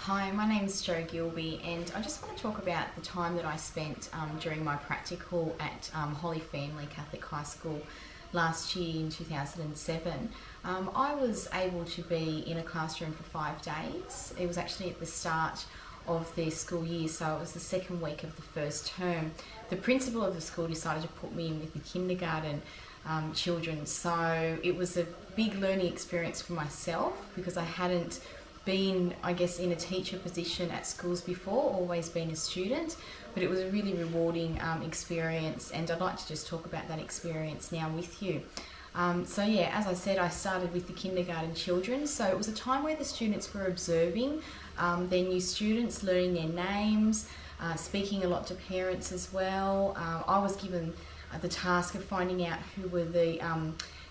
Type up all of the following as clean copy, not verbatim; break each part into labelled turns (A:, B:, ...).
A: Hi, my name is Jo Gilby, and I just want to talk about the time that I spent during my practical at Holy Family Catholic High School last year in 2007. I was able to be in a classroom for 5 days. It was actually at the start of the school year, so it was the second week of the first term. The principal of the school decided to put me in with the kindergarten children, so it was a big learning experience for myself because I hadn't been, I guess, in a teacher position at schools before, always been a student, but it was a really rewarding experience, and I'd like to just talk about that experience now with you. So yeah, as I said, I started with the kindergarten children, so it was a time where the students were observing their new students, learning their names, speaking a lot to parents as well. I was given the task of finding out who were the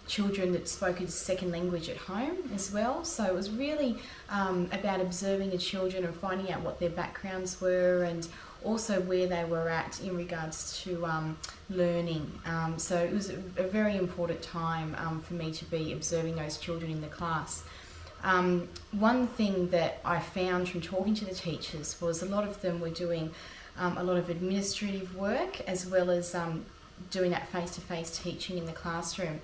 A: children that spoke a second language at home as well. So it was really about observing the children and finding out what their backgrounds were and also where they were at in regards to learning. So it was a very important time for me to be observing those children in the class. One thing that I found from talking to the teachers was a lot of them were doing a lot of administrative work as well as doing that face-to-face teaching in the classroom.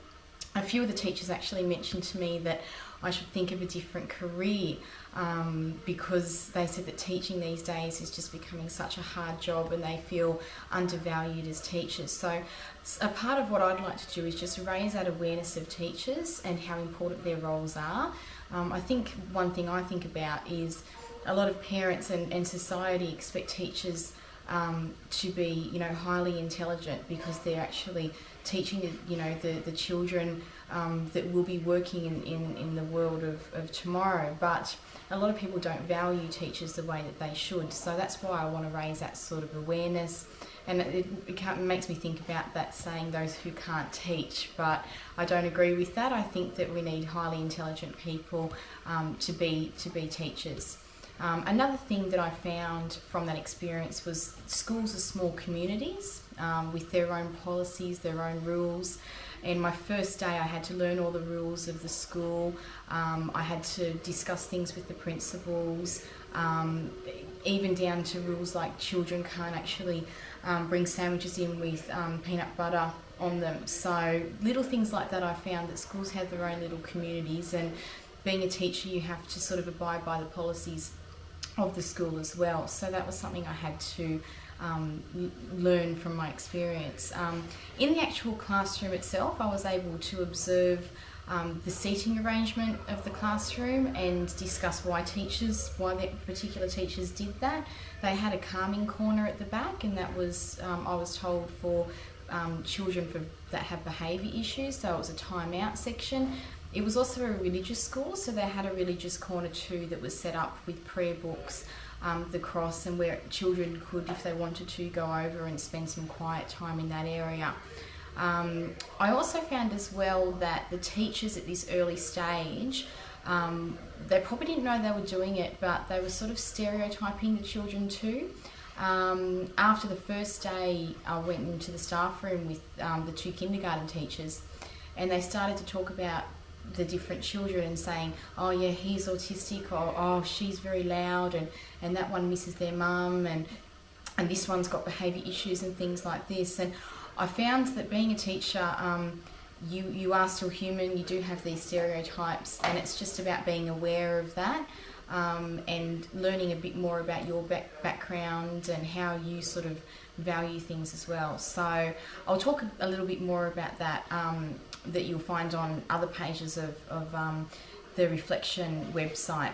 A: A few of the teachers actually mentioned to me that I should think of a different career because they said that teaching these days is just becoming such a hard job and they feel undervalued as teachers. So a part of what I'd like to do is just raise that awareness of teachers and how important their roles are. I think one thing I think about is a lot of parents and society expect teachers to be, highly intelligent because they're actually teaching, the children that will be working in the world of tomorrow. But a lot of people don't value teachers the way that they should. So that's why I want to raise that sort of awareness. And it makes me think about that saying, those who can't teach. But I don't agree with that. I think that we need highly intelligent people to be teachers. Another thing that I found from that experience was schools are small communities with their own policies, their own rules. And my first day I had to learn all the rules of the school. I had to discuss things with the principals, even down to rules like children can't actually bring sandwiches in with peanut butter on them. So little things like that, I found that schools have their own little communities, and being a teacher you have to sort of abide by the policies of the school as well. So that was something I had to learn from my experience. In the actual classroom itself, I was able to observe the seating arrangement of the classroom and discuss why the particular teachers did that. They had a calming corner at the back, and that was, I was told, for children that have behaviour issues, so it was a time-out section. It was also a religious school, so they had a religious corner too that was set up with prayer books, the cross, and where children could, if they wanted to, go over and spend some quiet time in that area. I also found as well that the teachers at this early stage, they probably didn't know they were doing it, but they were sort of stereotyping the children too. After the first day, I went into the staff room with the two kindergarten teachers, and they started to talk about the different children and saying, oh yeah, he's autistic, or oh, she's very loud, and that one misses their mum, and this one's got behaviour issues and things like this. And I found that being a teacher, you are still human, you do have these stereotypes, and it's just about being aware of that and learning a bit more about your background and how you sort of value things as well. So I'll talk a little bit more about that that you'll find on other pages of the Reflection website.